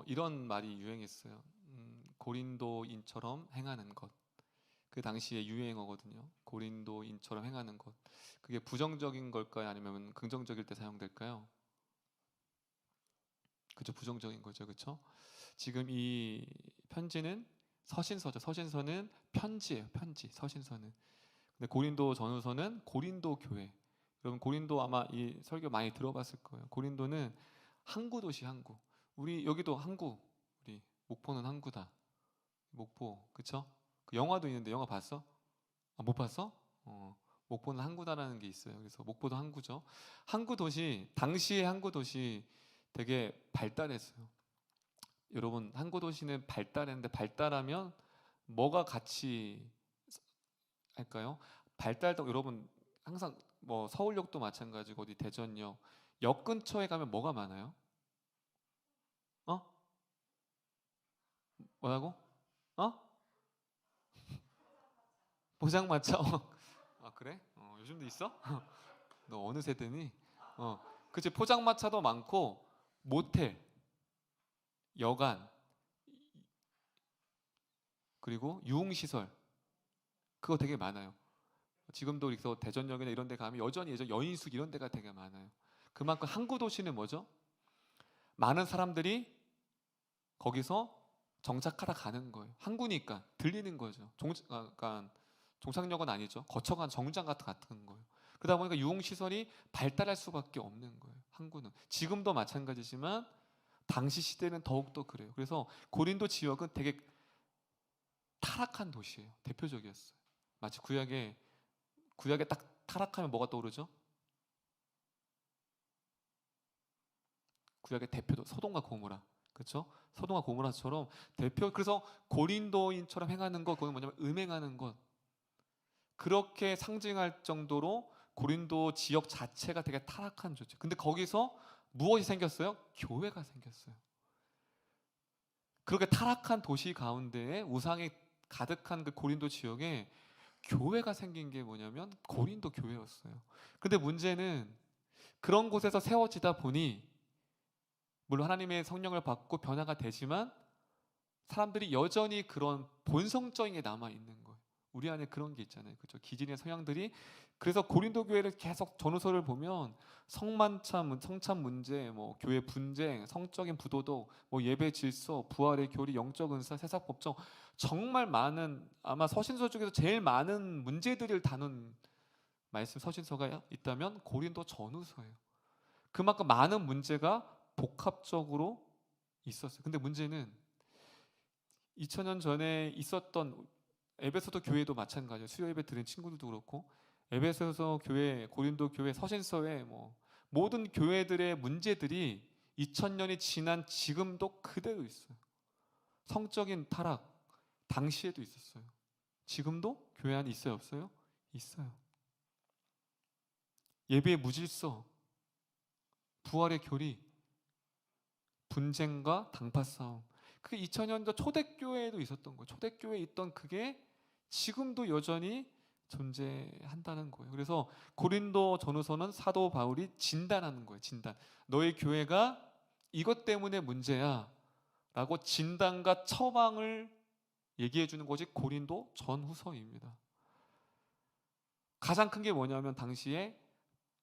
이런 말이 유행했어요. 고린도인처럼 행하는 것. 그 당시에 유행어거든요. 고린도인처럼 행하는 것. 그게 부정적인 걸까요? 아니면 긍정적일 때 사용될까요? 그죠, 부정적인 거죠, 그렇죠? 지금 이 편지는 서신서죠. 서신서는 편지예요, 편지. 서신서는. 근데 고린도 전후서는 고린도 교회. 여러분 고린도 아마 이 설교 많이 들어봤을 거예요. 고린도는 항구 도시, 항구. 우리 여기도 항구. 우리 목포는 항구다. 목포, 그쵸? 그 영화도 있는데 영화 봤어? 아, 못 봤어? 목포는 항구다라는 게 있어요. 그래서 목포도 항구죠. 항구 도시, 당시의 항구 도시 되게 발달했어요. 여러분, 항구 도시는 발달했는데 발달하면 뭐가 같이 할까요? 발달도 여러분 항상 뭐 서울역도 마찬가지고 어디 대전역 역 근처에 가면 뭐가 많아요? 어? 뭐라고? 어? 포장마차? 아 그래? 요즘도 있어? 너 어느 세대니? 그치, 포장마차도 많고 모텔, 여관, 그리고 유흥시설 그거 되게 많아요. 지금도 그래서 대전역이나 이런 데 가면 여전히 예전 여인숙 이런 데가 되게 많아요. 그만큼 항구 도시는 뭐죠? 많은 사람들이 거기서 정착하다 가는 거예요. 항구니까 들리는 거죠. 그러니까 종착역은 아니죠. 거쳐간 정류장 같은 거예요. 그러다 보니까 유흥시설이 발달할 수밖에 없는 거예요. 항구는. 지금도 마찬가지지만 당시 시대는 더욱더 그래요. 그래서 고린도 지역은 되게 타락한 도시예요. 대표적이었어요. 마치 구약에 딱 타락하면 뭐가 떠오르죠? 구약의 대표도 소돔과 고모라. 그렇죠? 소돔과 고모라처럼 대표, 그래서 고린도인처럼 행하는 것, 그건 뭐냐면 음행하는 것. 그렇게 상징할 정도로 고린도 지역 자체가 되게 타락한 조직. 근데 거기서 무엇이 생겼어요? 교회가 생겼어요. 그렇게 타락한 도시 가운데에 우상이 가득한 그 고린도 지역에 교회가 생긴 게 뭐냐면 고린도 교회였어요. 근데 문제는 그런 곳에서 세워지다 보니 물론 하나님의 성령을 받고 변화가 되지만 사람들이 여전히 그런 본성적인 게 남아 있는 거예요. 우리 안에 그런 게 있잖아요. 그죠? 기질의 성향들이. 그래서 고린도 교회를 계속 전후서를 보면 성찬 문제, 뭐 교회 분쟁, 성적인 부도덕, 뭐 예배 질서, 부활의 교리, 영적 은사, 세상 법정, 정말 많은, 아마 서신서 중에서 제일 많은 문제들을 다룬 말씀 서신서가 있다면 고린도 전후서예요. 그만큼 많은 문제가 복합적으로 있었어요. 근데 문제는 2000년 전에 있었던 에베소도 교회도 마찬가지예요. 수요 예배 드린 친구들도 그렇고 에베소서 교회, 고린도 교회, 서신서에 뭐 모든 교회들의 문제들이 2000년이 지난 지금도 그대로 있어요. 성적인 타락 당시에도 있었어요. 지금도 교회 안에 있어요, 없어요? 있어요. 예배의 무질서, 부활의 교리, 분쟁과 당파 싸움. 그게 2000년도 초대교회에도 있었던 거예요. 초대교회에 있던 그게 지금도 여전히 존재한다는 거예요. 그래서 고린도 전후서는 사도 바울이 진단하는 거예요. 진단. 너희 교회가 이것 때문에 문제야 라고 진단과 처방을 얘기해 주는 것이 고린도 전후서입니다. 가장 큰 게 뭐냐면 당시에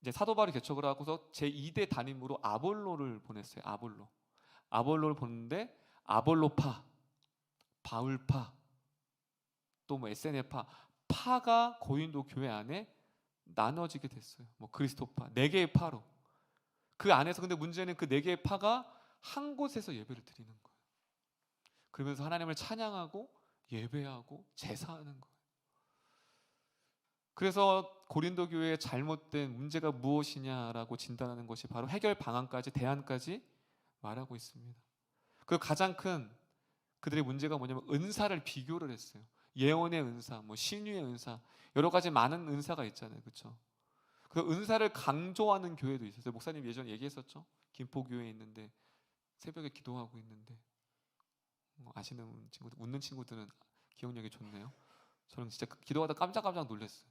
이제 사도 바울이 개척을 하고서 제2대 담임으로 아볼로를 보냈어요. 아볼로를 보는데 아볼로파, 바울파, 또 뭐 에세네파, 파가 고린도 교회 안에 나눠지게 됐어요. 뭐 그리스도파, 네 개의 파로. 그 안에서 근데 문제는 그 네 개의 파가 한 곳에서 예배를 드리는 거예요. 그러면서 하나님을 찬양하고 예배하고 제사하는 거예요. 그래서 고린도 교회의 잘못된 문제가 무엇이냐라고 진단하는 것이 바로 해결 방안까지 대안까지 말하고 있습니다. 그 가장 큰 그들의 문제가 뭐냐면 은사를 비교를 했어요. 예언의 은사, 뭐 신유의 은사, 여러 가지 많은 은사가 있잖아요, 그렇죠? 그 은사를 강조하는 교회도 있었어요. 목사님 예전에 얘기했었죠. 김포교회에 있는데 새벽에 기도하고 있는데 아시는 친구들, 웃는 친구들은 기억력이 좋네요. 저는 진짜 기도하다 깜짝깜짝 놀랐어요.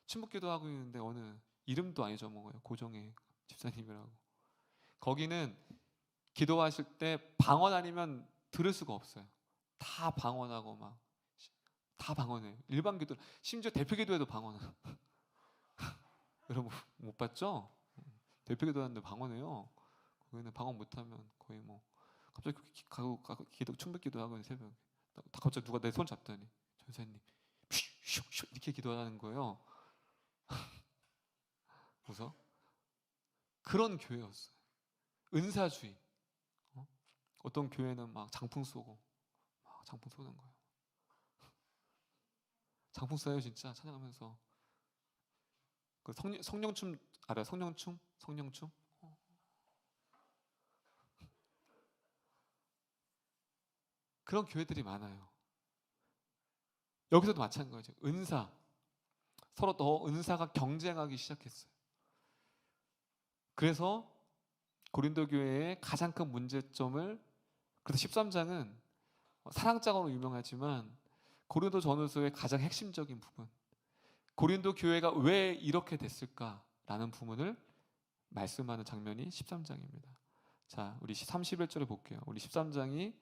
침묵 기도하고 있는데 어느 이름도 안 잊어먹어요. 고정의 집사님이라고. 거기는 기도하실 때 방언 아니면 들을 수가 없어요. 다 방언하고 막 다 방언해요. 일반 기도, 심지어 대표 기도에도 방언. 여러분 못 봤죠? 대표 기도하는데 방언해요. 거기는 방언 못하면 거의 뭐 갑자기 가고 기도 충백 기도하고 새벽에 다 갑자기 누가 내 손 잡더니 전사님 슉슉슉 이렇게 기도하는 거예요. 그래서 그런 교회였어요. 은사주의. 어떤 교회는 막 장풍 쏘고 막 장풍 쏘는 거예요. 장풍 쏴요 진짜 찬양하면서. 그 성령춤 알아요? 성령춤? 성령춤? 그런 교회들이 많아요. 여기서도 마찬가지예요. 은사. 서로 더 은사가 경쟁하기 시작했어요. 그래서 고린도 교회의 가장 큰 문제점을, 그래서 13장은 사랑장으로 유명하지만 고린도 전후서의 가장 핵심적인 부분, 고린도 교회가 왜 이렇게 됐을까라는 부분을 말씀하는 장면이 13장입니다. 자, 우리 31절을 볼게요. 우리 13장이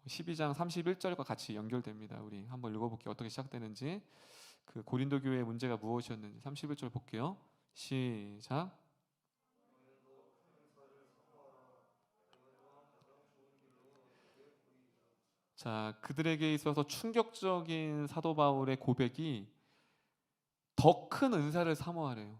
12장 31절과 같이 연결됩니다. 우리 한번 읽어볼게요. 어떻게 시작되는지, 그 고린도 교회의 문제가 무엇이었는지 31절 볼게요. 시작. 자, 그들에게 있어서 충격적인 사도 바울의 고백이 더 큰 은사를 사모하래요.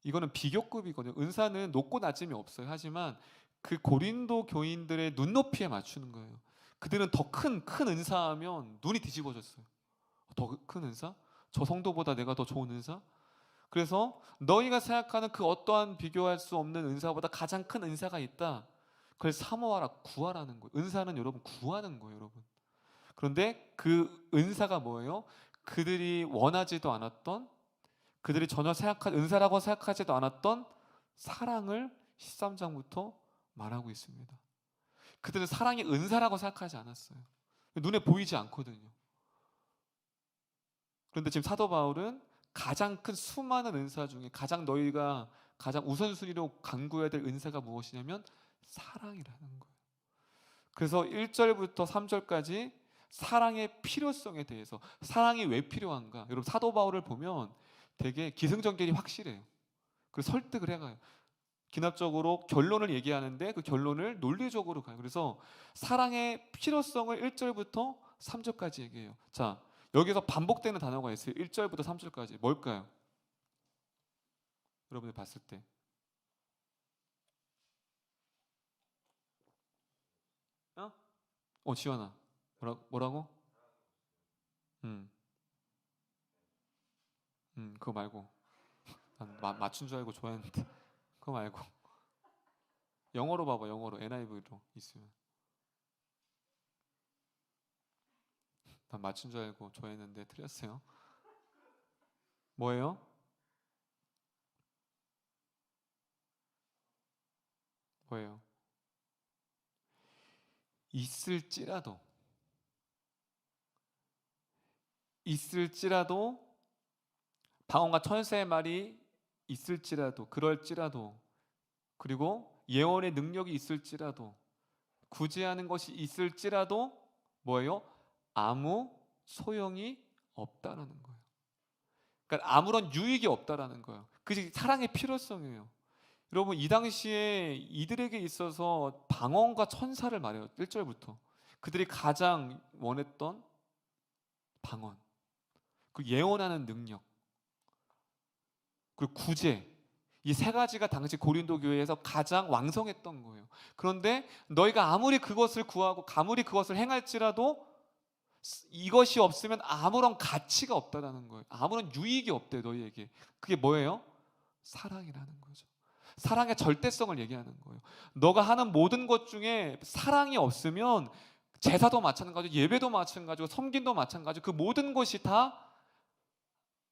이거는 비교급이거든요. 은사는 높고 낮음이 없어요. 하지만 그 고린도 교인들의 눈높이에 맞추는 거예요. 그들은 더 큰 은사하면 눈이 뒤집어졌어요. 더 큰 은사? 저 성도보다 내가 더 좋은 은사? 그래서 너희가 생각하는 그 어떠한 비교할 수 없는 은사보다 가장 큰 은사가 있다. 그걸 사모하라, 구하라는 거예요. 은사는 여러분 구하는 거예요, 여러분. 그런데 그 은사가 뭐예요? 그들이 원하지도 않았던, 그들이 전혀 은사라고 생각하지도 않았던 사랑을 13장부터 말하고 있습니다. 그들은 사랑이 은사라고 생각하지 않았어요. 눈에 보이지 않거든요. 그런데 지금 사도 바울은 가장 큰 수많은 은사 중에 너희가 가장 우선순위로 간구해야 될 은사가 무엇이냐면 사랑이라는 거예요. 그래서 1절부터 3절까지 사랑의 필요성에 대해서, 사랑이 왜 필요한가? 여러분 사도 바울을 보면 되게 기승전결이 확실해요. 그래서 설득을 해가요. 기납적으로 결론을 얘기하는데 그 결론을 논리적으로 가요. 그래서 사랑의 필요성을 1절부터 3절까지 얘기해요. 자, 여기서 반복되는 단어가 있어요. 1절부터 3절까지. 뭘까요? 여러분이 봤을 때. 지원아. 뭐라고? 그거 말고. 난 맞춘 줄 알고 좋아했는데. 그거 말고. 영어로 봐봐. 영어로. NIV로 있으면. 난 맞춘 줄 알고 좋아했는데 틀렸어요. 뭐예요? 뭐예요? 있을지라도 방언과 천사의 말이 있을지라도, 그럴지라도, 그리고 예언의 능력이 있을지라도, 구제하는 것이 있을지라도 뭐예요? 아무 소용이 없다라는 거예요. 그러니까 아무런 유익이 없다라는 거예요. 그게 사랑의 필요성이에요. 여러분 이 당시에 이들에게 있어서 방언과 천사를 말해요. 1절부터 그들이 가장 원했던 방언, 그 예언하는 능력, 그리고 구제, 이 세 가지가 당시 고린도 교회에서 가장 왕성했던 거예요. 그런데 너희가 아무리 그것을 구하고 아무리 그것을 행할지라도 이것이 없으면 아무런 가치가 없다라는 거예요. 아무런 유익이 없대 너희에게. 그게 뭐예요? 사랑이라는 거죠. 사랑의 절대성을 얘기하는 거예요. 너가 하는 모든 것 중에 사랑이 없으면 제사도 마찬가지고 예배도 마찬가지고 섬김도 마찬가지고 그 모든 것이 다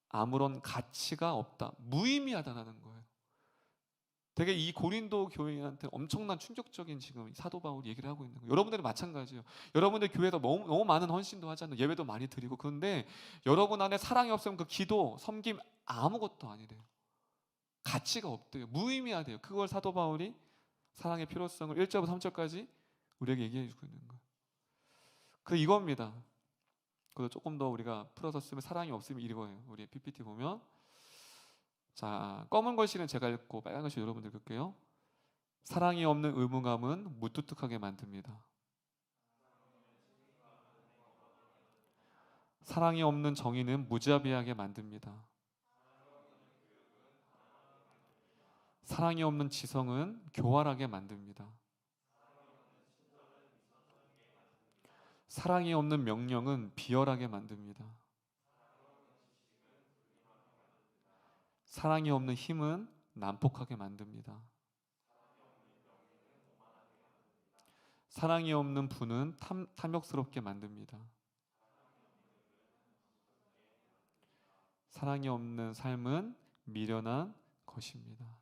아무런 가치가 없다, 무의미하다는 거예요. 되게 이 고린도 교회한테 엄청난 충격적인 지금 사도 바울이 얘기를 하고 있는 거예요. 여러분들은 마찬가지예요. 여러분들 교회에서 너무 많은 헌신도 하잖아요. 예배도 많이 드리고. 그런데 여러분 안에 사랑이 없으면 그 기도, 섬김 아무것도 아니래요. 가치가 없대요. 무의미하대요. 그걸 사도 바울이 사랑의 필요성을 1절부터 3절까지 우리에게 얘기해 주고 있는 거예요. 그 이겁니다. 그래서 조금 더 우리가 풀어서 쓰면 사랑이 없으면 이거예요. 우리 PPT 보면 자, 검은 글씨는 제가 읽고 빨간 글씨 여러분들 읽을게요. 사랑이 없는 의무감은 무뚝뚝하게 만듭니다. 사랑이 없는 정의는 무자비하게 만듭니다. 사랑이 없는 지성은 교활하게 만듭니다. 사랑이 없는 명령은 비열하게 만듭니다. 사랑이 없는 힘은 난폭하게 만듭니다. 사랑이 없는 분은 탐욕스럽게 만듭니다. 사랑이 없는 삶은 미련한 것입니다.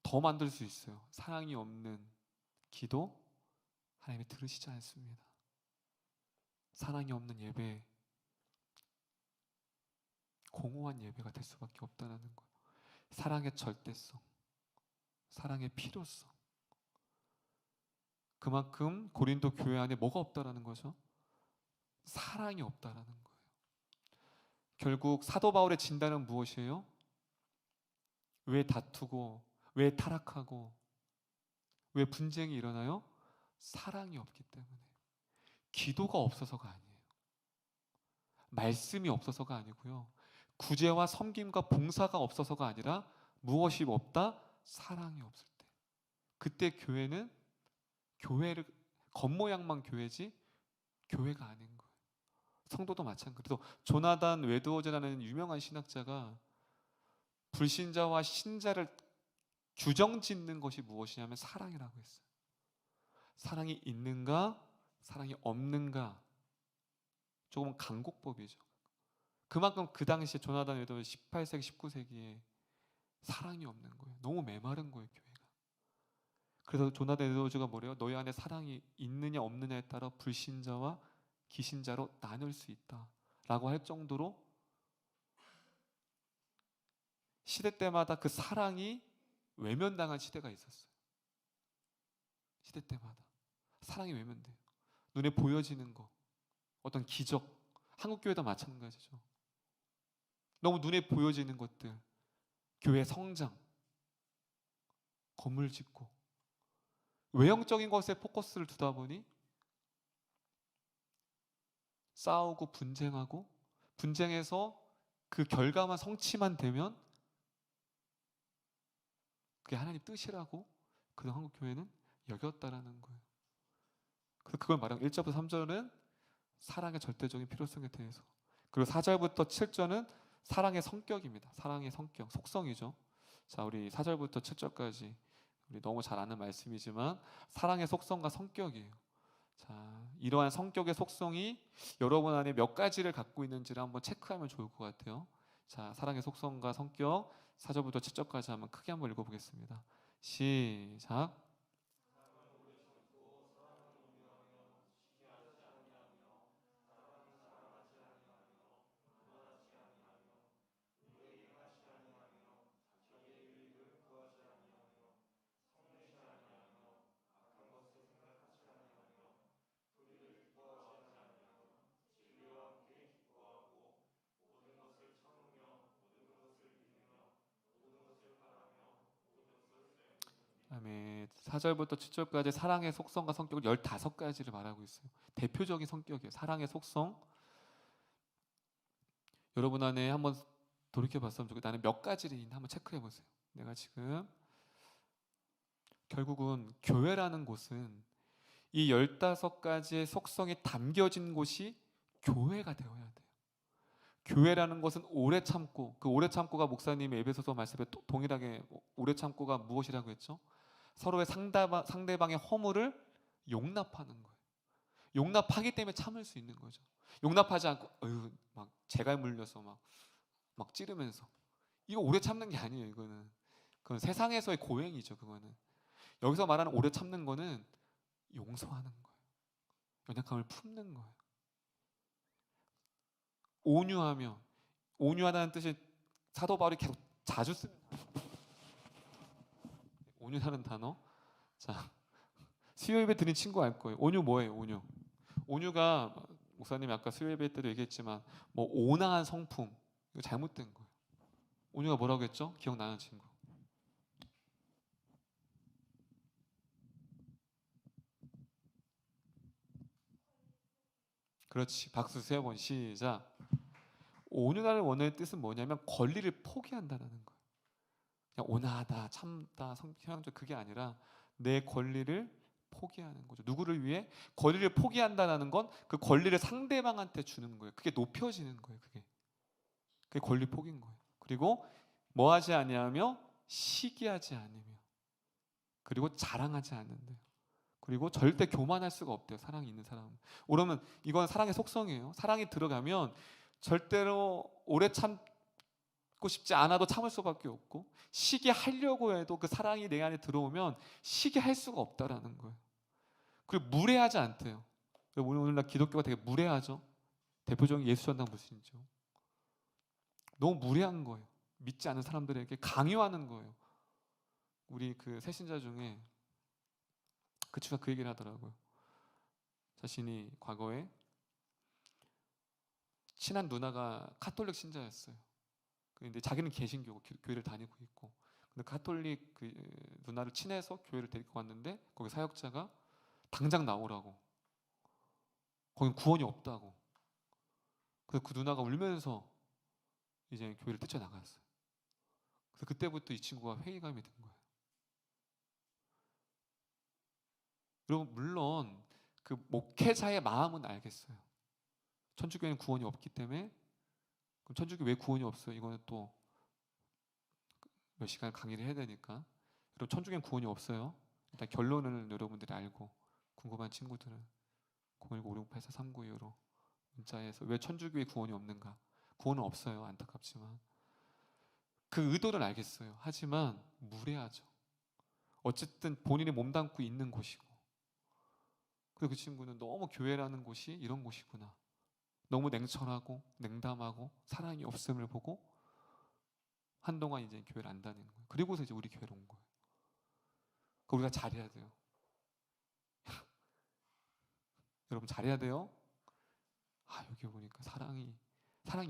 더 만들 수 있어요. 사랑이 없는 기도 하나님이 들으시지 않습니다. 사랑이 없는 예배 공허한 예배가 될 수밖에 없다는 거예요. 사랑의 절대성, 사랑의 필요성. 그만큼 고린도 교회 안에 뭐가 없다라는 거죠? 사랑이 없다라는 거예요. 결국 사도 바울의 진단은 무엇이에요? 왜 다투고 왜 타락하고 왜 분쟁이 일어나요? 사랑이 없기 때문에. 기도가 없어서가 아니에요. 말씀이 없어서가 아니고요. 구제와 섬김과 봉사가 없어서가 아니라 무엇이 없다? 사랑이 없을 때. 그때 교회는 교회를 겉모양만 교회지 교회가 아닌 거예요. 성도도 마찬가지로 조나단 웨드워즈라는 유명한 신학자가 불신자와 신자를 규정짓는 것이 무엇이냐면 사랑이라고 했어요. 사랑이 있는가, 사랑이 없는가. 조금 강국법이죠. 그만큼 그 당시에 조나단 웨드워즈 18세기, 19세기에 사랑이 없는 거예요. 너무 메마른 거예요, 교회가. 그래서 조나단 웨드워즈가 뭐래요? 너희 안에 사랑이 있느냐 없느냐에 따라 불신자와 기신자로 나눌 수 있다 라고 할 정도로 시대 때마다 그 사랑이 외면당한 시대가 있었어요. 시대 때마다 사랑이 외면돼요. 눈에 보여지는 거, 어떤 기적, 한국교회도 마찬가지죠. 너무 눈에 보여지는 것들, 교회 성장, 건물 짓고 외형적인 것에 포커스를 두다 보니 싸우고 분쟁하고 분쟁해서 그 결과만 성취만 되면 그게 하나님 뜻이라고 그 한국 교회는 여겼다라는 거예요. 그래서 그걸 말하는 1절부터 3절은 사랑의 절대적인 필요성에 대해서, 그리고 4절부터 7절은 사랑의 성격입니다. 사랑의 성격, 속성이죠. 자, 우리 4절부터 7절까지 우리 너무 잘 아는 말씀이지만 사랑의 속성과 성격이에요. 자, 이러한 성격의 속성이 여러분 안에 몇 가지를 갖고 있는지를 한번 체크하면 좋을 것 같아요. 자, 사랑의 속성과 성격 4절부터 7절까지 한번 크게 한번 읽어보겠습니다. 시작. 아멘. 4절부터 7절까지 사랑의 속성과 성격을 15가지를 말하고 있어요. 대표적인 성격이에요. 사랑의 속성. 여러분 안에 한번 돌이켜봤으면 좋겠어요. 나는 몇 가지를 있나 한번 체크해보세요. 내가 지금 결국은 교회라는 곳은 이 15가지의 속성이 담겨진 곳이 교회가 되어야 돼요. 교회라는 것은 오래 참고, 그 오래 참고가 목사님의 에베소서 말씀에 동일하게 오래 참고가 무엇이라고 했죠? 서로의 상대방의 허물을 용납하는 거예요. 용납하기 때문에 참을 수 있는 거죠. 용납하지 않고 막 재갈 물려서 막 찌르면서, 이거 오래 참는 게 아니에요. 이거는 그건 세상에서의 고행이죠. 그거는 여기서 말하는 오래 참는 거는 용서하는 거예요. 연약함을 품는 거예요. 온유하며, 온유하다는 뜻이 사도 바울이 계속 자주 쓰는 온유라는 단어. 자, 수요 예배 드린 친구 알 거예요. 온유 뭐예요? 온유. 온유가 목사님이 아까 수요 예배 때도 얘기했지만 뭐 온화한 성품, 이거 잘못된 거예요. 온유가 뭐라고 했죠? 기억나는 친구. 그렇지. 박수 3번 시작. 온유라는 원어의 뜻은 뭐냐면 권리를 포기한다는 거예요. 그냥 온화하다, 참다, 성향적 그게 아니라 내 권리를 포기하는 거죠. 누구를 위해? 권리를 포기한다는 건 그 권리를 상대방한테 주는 거예요. 그게 높여지는 거예요. 그게 권리 포기인 거예요. 그리고 뭐 하지 아니하며 시기하지 않으며, 그리고 자랑하지 않는데요. 그리고 절대 교만할 수가 없대요. 사랑이 있는 사람은. 그러면 이건 사랑의 속성이에요. 사랑이 들어가면 절대로 오래 참고 싶지 않아도 참을 수밖에 없고, 시기하려고 해도 그 사랑이 내 안에 들어오면 시기할 수가 없다라는 거예요. 그리고 무례하지 않대요. 오늘날 기독교가 되게 무례하죠. 대표적인 예수전당 불신이죠. 너무 무례한 거예요. 믿지 않는 사람들에게 강요하는 거예요. 우리 그 새신자 중에 그 친구가 그 얘기를 하더라고요. 자신이 과거에 친한 누나가 카톨릭 신자였어요. 근데 자기는 개신교고 교회를 다니고 있고, 근데 카톨릭 그 누나를 친해서 교회를 데리고 왔는데 거기 사역자가 당장 나오라고, 거긴 구원이 없다고. 그래서 그 누나가 울면서 이제 교회를 뛰쳐나갔어요. 그래서 그때부터 이 친구가 회의감이 든 거예요. 여러분, 물론 그 목회자의 마음은 알겠어요. 천주교에는 구원이 없기 때문에. 그럼 천주교 왜 구원이 없어요? 이거는 또 몇 시간 강의를 해야 되니까. 여러분, 천주교는 구원이 없어요. 일단 결론을 여러분들이 알고, 궁금한 친구들은 010-5684-3925로 문자해서 왜 천주교에 구원이 없는가? 구원은 없어요. 안타깝지만. 그 의도는 알겠어요. 하지만 무례하죠. 어쨌든 본인이 몸담고 있는 곳이고, 그리고 그 친구는 너무 교회라는 곳이 이런 곳이구나, 너무 냉철하고 냉담하고 사랑이 없음을 보고 한동안 이제 교회를 안 다니는 거예요. 그리고서 이제 우리 교회로 온 거예요. 그러니까 우리가 잘해야 돼요. 여러분, 잘해야 돼요. 아, 여기 보니까 사랑이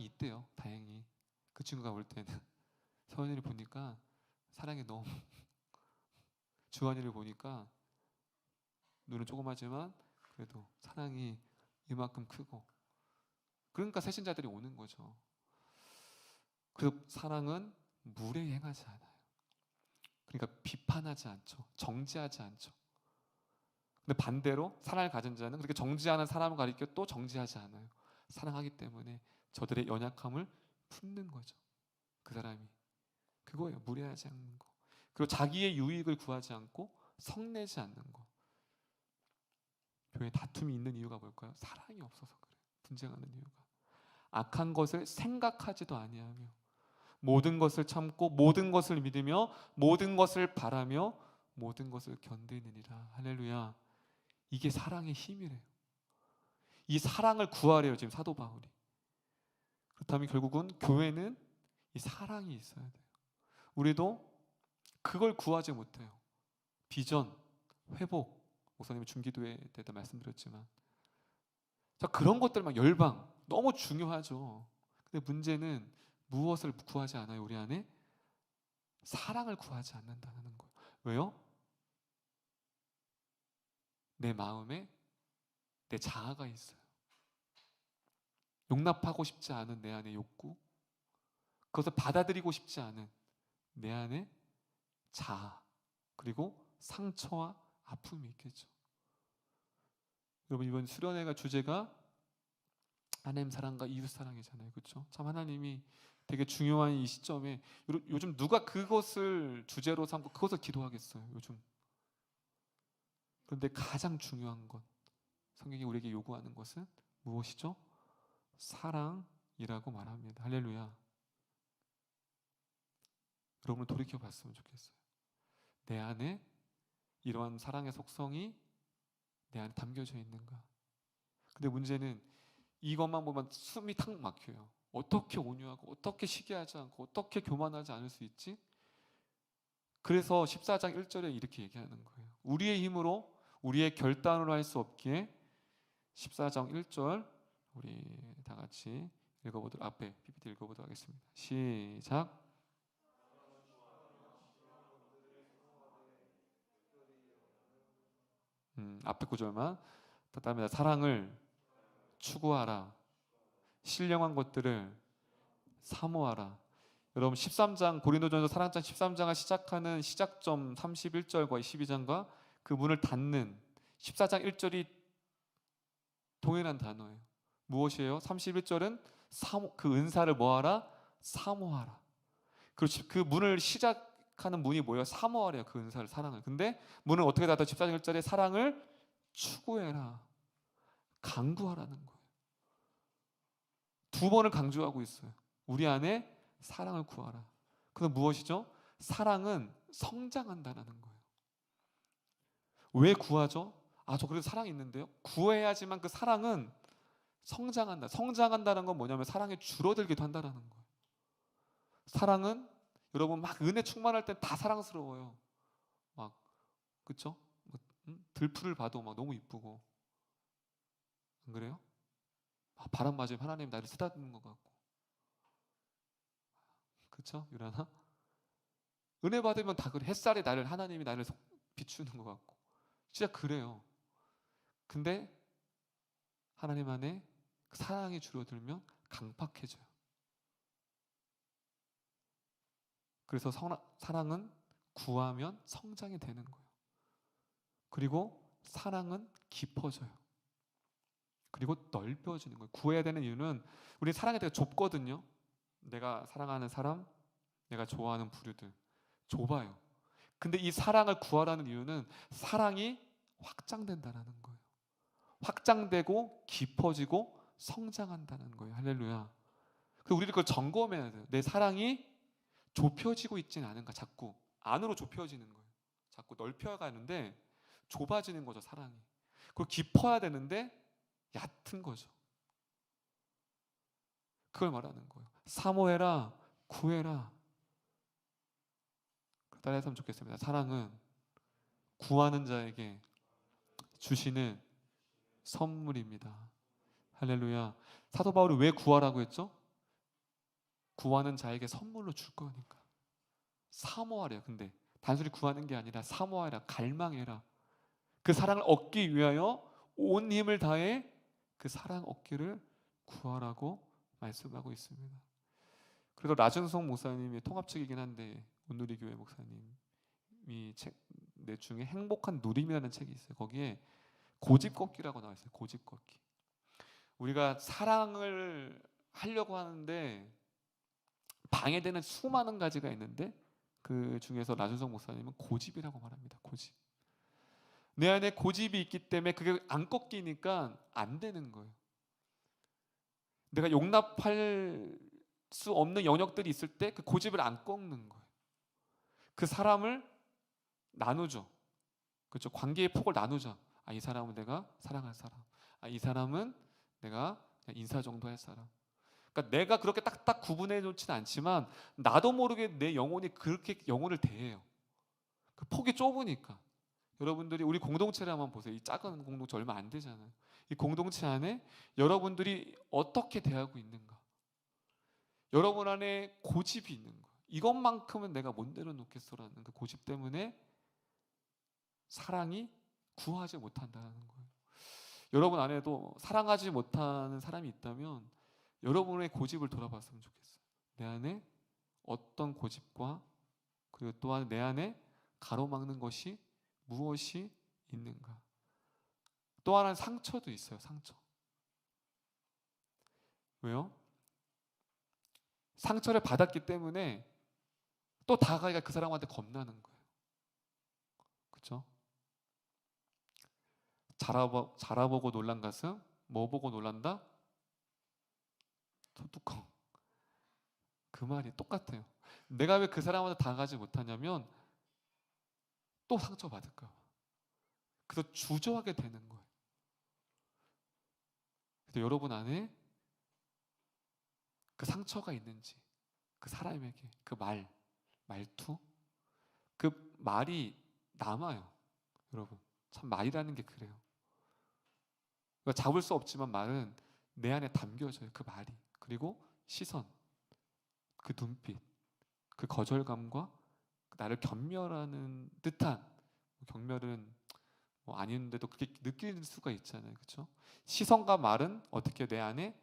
있대요. 다행히 그 친구가 올 때는 서연이를 보니까 사랑이 너무 주한이를 보니까 눈은 조그마지만 그래도 사랑이 이만큼 크고, 그러니까 새신자들이 오는 거죠. 그 사랑은 무례히 행하지 않아요. 그러니까 비판하지 않죠. 정죄하지 않죠. 근데 반대로 사랑을 가진 자는 그렇게 정죄하는 사람을 가리켜 또 정죄하지 않아요. 사랑하기 때문에 저들의 연약함을 품는 거죠. 그 사람이. 그거예요. 무례하지 않는 거. 그리고 자기의 유익을 구하지 않고 성내지 않는 거. 교회에 다툼이 있는 이유가 뭘까요? 사랑이 없어서 그래요. 분쟁하는 이유가. 악한 것을 생각하지도 아니하며 모든 것을 참고 모든 것을 믿으며 모든 것을 바라며 모든 것을 견디느니라. 할렐루야. 이게 사랑의 힘이래요. 이 사랑을 구하래요, 지금 사도 바울이. 그렇다면 결국은 교회는 이 사랑이 있어야 돼요. 우리도 그걸 구하지 못해요. 비전, 회복, 목사님이 중기도회 때도 말씀드렸지만, 자, 그런 것들 막 열방 너무 중요하죠. 근데 문제는 무엇을 구하지 않아요? 우리 안에 사랑을 구하지 않는다는 거예요. 왜요? 내 마음에 내 자아가 있어요. 용납하고 싶지 않은 내 안의 욕구, 그것을 받아들이고 싶지 않은 내 안의 자아, 그리고 상처와 아픔이 있겠죠. 여러분, 이번 수련회가 주제가 하나님 사랑과 이웃 사랑이잖아요. 그렇죠? 참 하나님이 되게 중요한 이 시점에 요즘 누가 그것을 주제로 삼고 그것을 기도하겠어요, 요즘. 그런데 가장 중요한 것, 성경이 우리에게 요구하는 것은 무엇이죠? 사랑이라고 말합니다. 할렐루야. 여러분, 돌이켜 봤으면 좋겠어요. 내 안에 이러한 사랑의 속성이 내 안에 담겨져 있는가? 근데 문제는 이것만 보면 숨이 탁 막혀요. 어떻게 온유하고 어떻게 시기하지 않고 어떻게 교만하지 않을 수 있지? 그래서 14장 1절에 이렇게 얘기하는 거예요. 우리의 힘으로, 우리의 결단으로 할 수 없기에 14장 1절 우리 다 같이 읽어보도록, 앞에 PPT 읽어보도록 하겠습니다. 시작. 앞에 구절만 답답합니다. 사랑을 추구하라. 신령한 것들을 사모하라. 여러분 13장 고린도전서 사랑장 13장을 시작하는 시작점 31절과 22장과 그 문을 닫는 14장 1절이 동일한 단어예요. 무엇이에요? 31절은 그 은사를 뭐하라? 사모하라. 그렇지. 그 문을 시작하는 문이 뭐예요? 사모하래요. 그 은사를, 사랑을. 근데 문을 어떻게 닫아? 14장 1절에 사랑을 추구해라. 강구하라는 거예요. 두 번을 강조하고 있어요. 우리 안에 사랑을 구하라. 그럼 무엇이죠? 사랑은 성장한다는 거예요. 왜 구하죠? 저 그래도 사랑이 있는데요. 구해야지만 그 사랑은 성장한다. 성장한다는 건 뭐냐면 사랑이 줄어들기도 한다는 거예요. 사랑은 여러분 막 은혜 충만할 땐 다 사랑스러워요. 막 그렇죠? 들풀을 봐도 막 너무 이쁘고, 안 그래요? 바람 맞으면 하나님 나를 쓰다듬는 것 같고, 그렇죠? 유라나? 은혜 받으면 다 그래. 햇살에 나를, 하나님이 나를 비추는 것 같고, 진짜 그래요. 근데 하나님 안에 사랑이 줄어들면 강팍해져요. 그래서 사랑은 구하면 성장이 되는 거예요. 그리고 사랑은 깊어져요. 그리고 넓혀지는 거예요. 구해야 되는 이유는 우리 사랑이 되게 좁거든요. 내가 사랑하는 사람, 내가 좋아하는 부류들 좁아요. 근데 이 사랑을 구하라는 이유는 사랑이 확장된다는 거예요. 확장되고 깊어지고 성장한다는 거예요. 할렐루야. 그래서 우리는 그걸 점검해야 돼요. 내 사랑이 좁혀지고 있지는 않은가. 자꾸 안으로 좁혀지는 거예요. 자꾸 넓혀가는데 좁아지는 거죠, 사랑이. 그리고 깊어야 되는데 얕은 거죠. 그걸 말하는 거예요. 사모해라, 구해라. 따라했으면 좋겠습니다. 사랑은 구하는 자에게 주시는 선물입니다. 할렐루야. 사도 바울이 왜 구하라고 했죠? 구하는 자에게 선물로 줄 거니까. 사모하래요. 근데 단순히 구하는 게 아니라 사모하라, 갈망해라. 그 사랑을 얻기 위하여 온 힘을 다해 그 사랑 얻기를 구하라고 말씀하고 있습니다. 그래서 라준성 목사님의 통합책이긴 한데, 온누리 교회 목사님이 내 중에 행복한 누림이라는 책이 있어요. 거기에 고집 걷기라고 나와 있어요. 고집 걷기. 우리가 사랑을 하려고 하는데 방해되는 수많은 가지가 있는데 그 중에서 라준성 목사님은 고집이라고 말합니다. 고집. 내 안에 고집이 있기 때문에 그게 안 꺾이니까 안 되는 거예요. 내가 용납할 수 없는 영역들이 있을 때 그 고집을 안 꺾는 거예요. 그 사람을 나누죠. 그렇죠? 관계의 폭을 나누자. 이 사람은 내가 사랑할 사람. 이 사람은 내가 인사 정도 할 사람. 그러니까 내가 그렇게 딱딱 구분해 놓지는 않지만 나도 모르게 내 영혼이 그렇게 영혼을 대해요. 그 폭이 좁으니까. 여러분들이 우리 공동체를 한번 보세요. 이 작은 공동체 얼마 안 되잖아요. 이 공동체 안에 여러분들이 어떻게 대하고 있는가? 여러분 안에 고집이 있는 거예요. 이것만큼은 내가 못 내려놓겠어라는 그 고집 때문에 사랑이 구하지 못한다는 거예요. 여러분 안에도 사랑하지 못하는 사람이 있다면 여러분의 고집을 돌아봤으면 좋겠어요. 내 안에 어떤 고집과 그리고 또한 내 안에 가로막는 것이 무엇이 있는가. 또 하나는 상처도 있어요. 상처. 왜요? 상처를 받았기 때문에 또 다가가기가 그 사람한테 겁나는 거예요. 그렇죠? 자라보고 놀란 가슴, 뭐 보고 놀란다? 뚜껑. 그 말이 똑같아요. 내가 왜 그 사람한테 다가가지 못하냐면 또 상처받을까 봐. 그래서 주저하게 되는 거예요. 근데 여러분 안에 그 상처가 있는지, 그 사람에게 그 말투, 그 말이 남아요. 여러분, 참 말이라는 게 그래요. 그러니까 잡을 수 없지만 말은 내 안에 담겨져요. 그 말이. 그리고 시선, 그 눈빛, 그 거절감과 나를 경멸하는 듯한, 경멸은 뭐 아닌데도 그렇게 느낄 수가 있잖아요. 그렇죠? 시선과 말은 어떻게 내 안에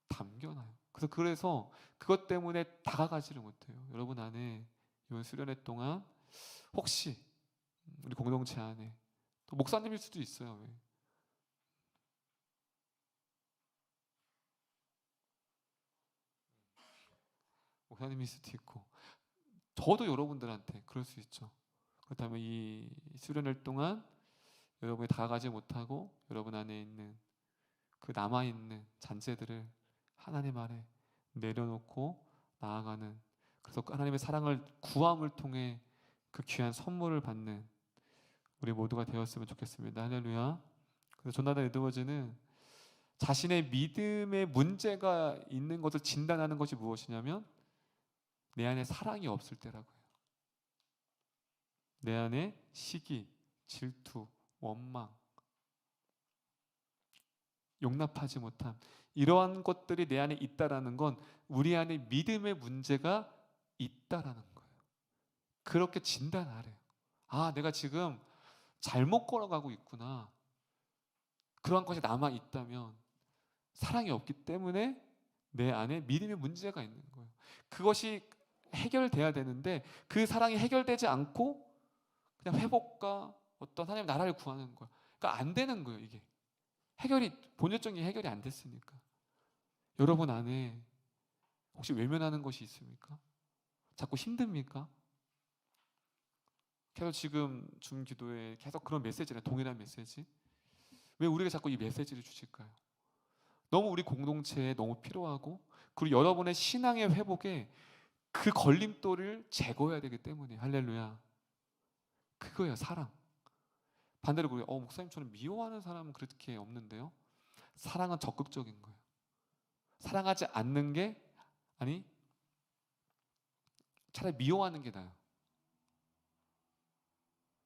담겨놔요. 그래서 그것 때문에 다가가지를 못해요. 여러분 안에 이번 수련회 동안 혹시 우리 공동체 안에 또 목사님일 수도 있어요. 왜? 목사님일 수도 있고 저도 여러분들한테 그럴 수 있죠. 그렇다면 이 수련회 동안 여러분이 다가가지 못하고 여러분 안에 있는 그 남아있는 잔재들을 하나님 아래 내려놓고 나아가는, 그래서 하나님의 사랑을 구함을 통해 그 귀한 선물을 받는 우리 모두가 되었으면 좋겠습니다. 할렐루야. 그래서 조나단 에드워즈는 자신의 믿음에 문제가 있는 것을 진단하는 것이 무엇이냐면 내 안에 사랑이 없을 때라고요. 내 안에 시기, 질투, 원망, 용납하지 못함, 이러한 것들이 내 안에 있다라는 건 우리 안에 믿음의 문제가 있다라는 거예요. 그렇게 진단하래요. 아, 내가 지금 잘못 걸어가고 있구나. 그러한 것이 남아 있다면 사랑이 없기 때문에 내 안에 믿음의 문제가 있는 거예요. 그것이 해결돼야 되는데 그 사랑이 해결되지 않고 그냥 회복과 어떤 하나님의 나라를 구하는 거야. 그러니까 안 되는 거예요. 이게 해결이, 본질적인 해결이 안 됐으니까. 여러분 안에 혹시 외면하는 것이 있습니까? 자꾸 힘듭니까? 계속 지금 준 기도에 계속 그런 메시지네, 동일한 메시지. 왜 우리가 자꾸 이 메시지를 주실까요? 너무 우리 공동체에 너무 필요하고, 그리고 여러분의 신앙의 회복에 그 걸림돌을 제거해야 되기 때문에. 할렐루야. 그거예요, 사랑. 반대로 그래요. 목사님처럼 미워하는 사람은 그렇게 없는데요. 사랑은 적극적인 거예요. 사랑하지 않는 게, 아니 차라리 미워하는 게 나아요.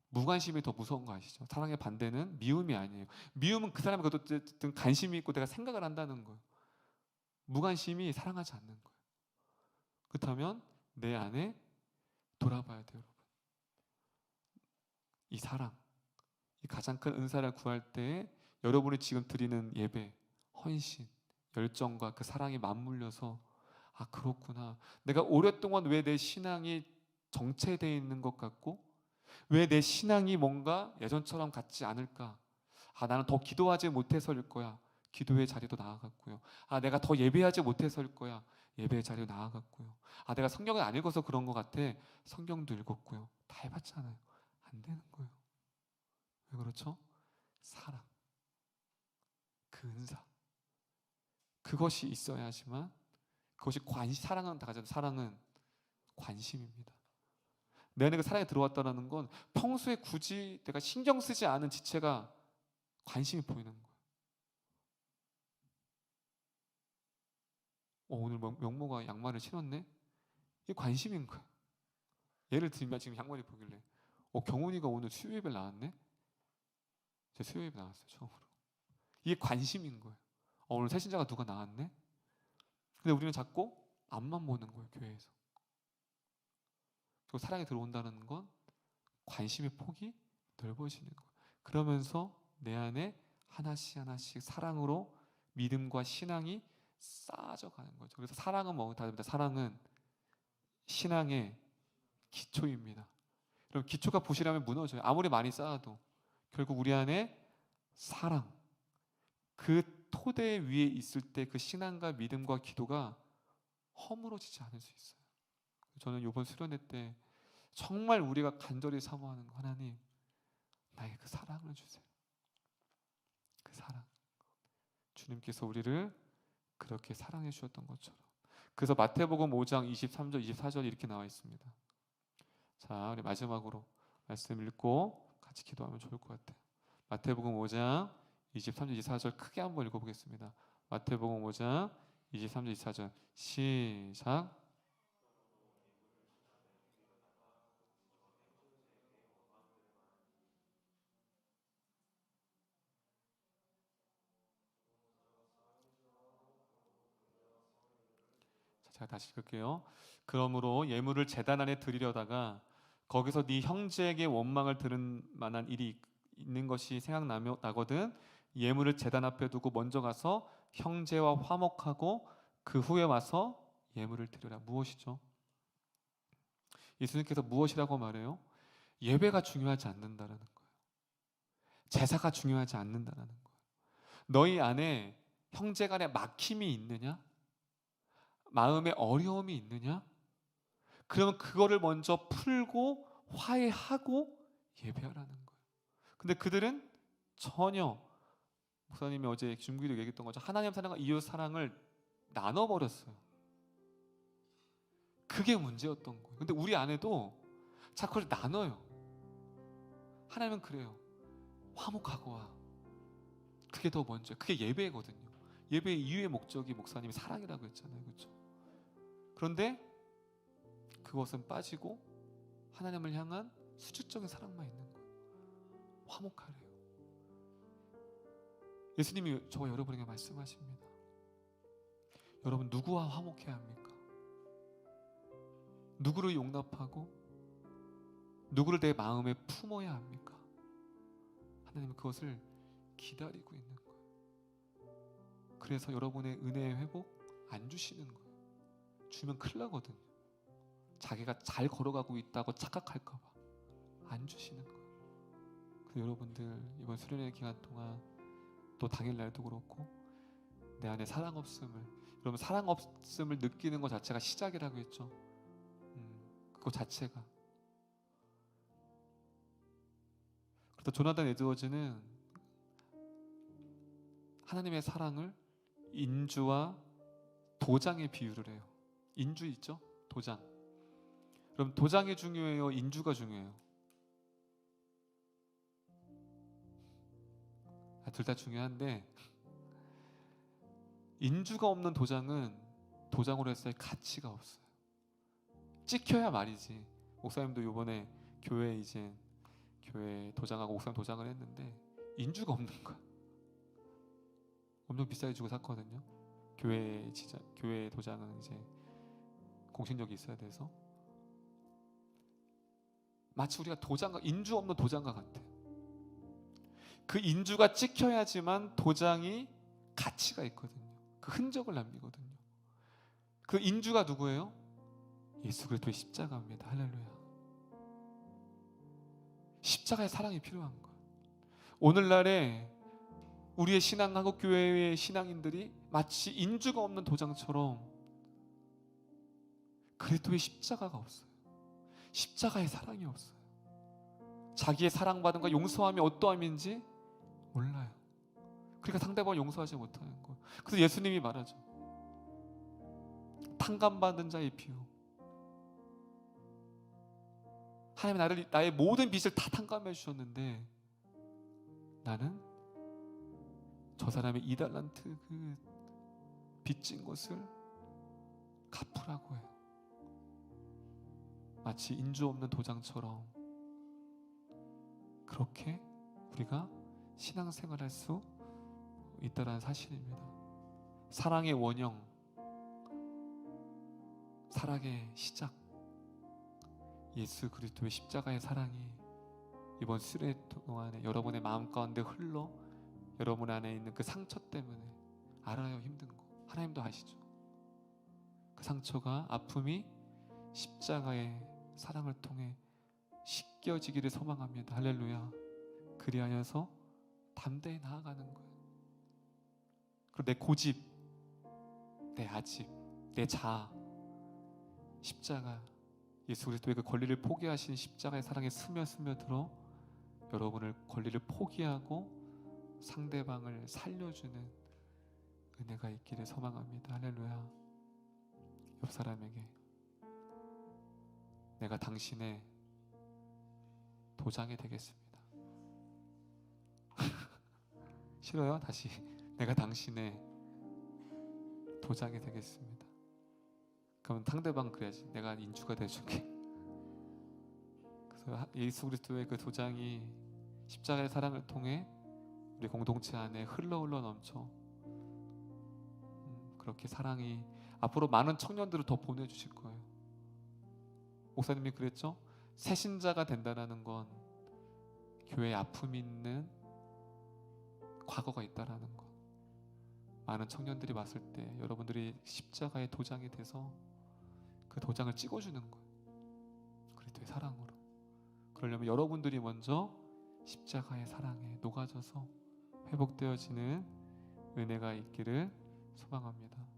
무관심이 더 무서운 거 아시죠? 사랑의 반대는 미움이 아니에요. 미움은 그 사람이 어쨌든 관심이 있고 내가 생각을 한다는 거예요. 무관심이 사랑하지 않는 거예요. 그렇다면 내 안에 돌아봐야 돼요, 여러분. 이 사랑, 이 가장 큰 은사를 구할 때 여러분이 지금 드리는 예배, 헌신, 열정과 그 사랑이 맞물려서 아, 그렇구나. 내가 오랫동안 왜 내 신앙이 정체되어 있는 것 같고 왜 내 신앙이 뭔가 예전처럼 같지 않을까? 아, 나는 더 기도하지 못해서일 거야. 기도의 자리도 나아갔고요. 아, 내가 더 예배하지 못해서일 거야. 예배의 자리도 나아갔고요. 아, 내가 성경을 안 읽어서 그런 것 같아. 성경도 읽었고요. 다 해봤잖아요. 안 되는 거예요. 왜 그렇죠? 사랑, 그 은사, 그것이 있어야지만, 그것이 사랑은 다 가져. 사랑은 관심입니다. 내 안에 그 사랑이 들어왔다는 건 평소에 굳이 내가 신경 쓰지 않은 지체가 관심이 보이는 거예요. 오늘 명모가 양말을 신었네? 이게 관심인 거예요. 예를 들면 지금 양말이 보길래 경훈이가 오늘 수요예배 나왔네? 제 수요예배 나왔어요, 처음으로. 이게 관심인 거예요. 오늘 새신자가 누가 나왔네? 근데 우리는 자꾸 앞만 보는 거예요, 교회에서. 그리고 사랑이 들어온다는 건 관심의 폭이 넓어지는 거예요. 그러면서 내 안에 하나씩 하나씩 사랑으로 믿음과 신앙이 쌓아져 가는 거죠. 그래서 사랑은 다릅니다. 사랑은 신앙의 기초입니다. 그럼 기초가 부실하면 무너져요. 아무리 많이 쌓아도 결국 우리 안에 사랑, 그 토대 위에 있을 때 그 신앙과 믿음과 기도가 허물어지지 않을 수 있어요. 저는 이번 수련회 때 정말 우리가 간절히 사모하는 거, 하나님 나에게 그 사랑을 주세요. 그 사랑, 주님께서 우리를 그렇게 사랑해 주셨던 것처럼. 그래서 마태복음 5장 23절 24절 이렇게 나와 있습니다. 자, 우리 마지막으로 말씀 읽고 같이 기도하면 좋을 것 같아요. 마태복음 5장 23절 24절 크게 한번 읽어보겠습니다. 마태복음 5장 23절 24절 시작. 제가 다시 읽을게요. 그러므로 예물을 제단 안에 드리려다가 거기서 네 형제에게 원망을 들은 만한 일이 있는 것이 생각나거든 예물을 제단 앞에 두고 먼저 가서 형제와 화목하고 그 후에 와서 예물을 드려라. 무엇이죠? 예수님께서 무엇이라고 말해요? 예배가 중요하지 않는다라는 거예요. 제사가 중요하지 않는다라는 거예요. 너희 안에 형제 간에 막힘이 있느냐? 마음에 어려움이 있느냐? 그러면 그거를 먼저 풀고 화해하고 예배하라는 거예요. 근데 그들은 전혀 목사님이 어제 중기도 얘기했던 거죠. 하나님 사랑과 이웃 사랑을 나눠버렸어요. 그게 문제였던 거예요. 근데 우리 안에도 자꾸 그걸 나눠요. 하나님은 그래요. 화목하고 와. 그게 더 먼저예요. 그게 예배거든요. 예배의 이유의 목적이 목사님이 사랑이라고 했잖아요. 그렇죠? 그런데 그것은 빠지고 하나님을 향한 수직적인 사랑만 있는 거예요. 화목하래요. 예수님이 저와 여러분에게 말씀하십니다. 여러분 누구와 화목해야 합니까? 누구를 용납하고 누구를 내 마음에 품어야 합니까? 하나님은 그것을 기다리고 있는 거예요. 그래서 여러분의 은혜의 회복 안 주시는 거예요. 주면 큰일 나거든요. 자기가 잘 걸어가고 있다고 착각할까 봐 안 주시는 거예요. 그래서 여러분들 이번 수련회 기간 동안 또 당일날도 그렇고 내 안에 사랑 없음을, 여러분 사랑 없음을 느끼는 것 자체가 시작이라고 했죠. 그거 자체가. 그래서 조나단 에드워즈는 하나님의 사랑을 인주와 도장에 비유를 해요. 인주 있죠? 도장. 그럼 도장이 중요해요? 인주가 중요해요? 둘 다 중요한데 인주가 없는 도장은 도장으로 했을 때 가치가 없어요. 찍혀야 말이지. 목사님도 이번에 교회 도장하고 옥상 도장을 했는데 인주가 없는 거야. 엄청 비싸게 주고 샀거든요. 교회 도장은 이제 공신력이 있어야 돼서 마치 우리가 인주 없는 도장과 같아. 그 인주가 찍혀야지만 도장이 가치가 있거든요. 그 흔적을 남기거든요. 그 인주가 누구예요? 예수 그리스도의 십자가입니다. 할렐루야. 십자가의 사랑이 필요한 거예요. 오늘날에 우리의 한국 교회의 신앙인들이 마치 인주가 없는 도장처럼 그리스도의 십자가가 없어요. 십자가의 사랑이 없어요. 자기의 사랑받은 것, 용서함이 어떠함인지 몰라요. 그러니까 상대방을 용서하지 못하는 거예요. 그래서 예수님이 말하죠. 탕감받은 자의 비유. 하나님이 나의 모든 빚을 다 탕감해 주셨는데 나는 저 사람의 2달란트 그 빚진 것을 갚으라고 해요. 마치 인주 없는 도장처럼 그렇게 우리가 신앙생활할 수 있다는 사실입니다. 사랑의 원형, 사랑의 시작, 예수 그리스도의 십자가의 사랑이 이번 수련회 동안에 여러분의 마음 가운데 흘러 여러분 안에 있는 그 상처 때문에 알아요. 힘든 거 하나님도 아시죠. 그 상처가, 아픔이 십자가의 사랑을 통해 씻겨지기를 소망합니다. 할렐루야. 그리하여서 담대히 나아가는 거예요. 그리고 내 고집, 내 아집, 내 자아, 십자가, 예수 그리스도의 그 권리를 포기하신 십자가의 사랑에 스며들어 여러분을 권리를 포기하고 상대방을 살려주는 은혜가 있기를 소망합니다. 할렐루야. 옆 사람에게 내가 당신의 도장이 되겠습니다. 싫어요? 다시. 내가 당신의 도장이 되겠습니다. 그럼 상대방 그래야지. 내가 인주가 돼줄게. 그래서 예수 그리스도의 그 도장이 십자가의 사랑을 통해 우리 공동체 안에 흘러 넘쳐 그렇게 사랑이 앞으로 많은 청년들을 더 보내주실 거예요. 목사님이 그랬죠? 새신자가 된다는 건 교회에 아픔이 있는 과거가 있다라는 것. 많은 청년들이 왔을 때 여러분들이 십자가의 도장이 돼서 그 도장을 찍어주는 거예요. 그리스도의 사랑으로. 그러려면 여러분들이 먼저 십자가의 사랑에 녹아져서 회복되어지는 은혜가 있기를 소망합니다.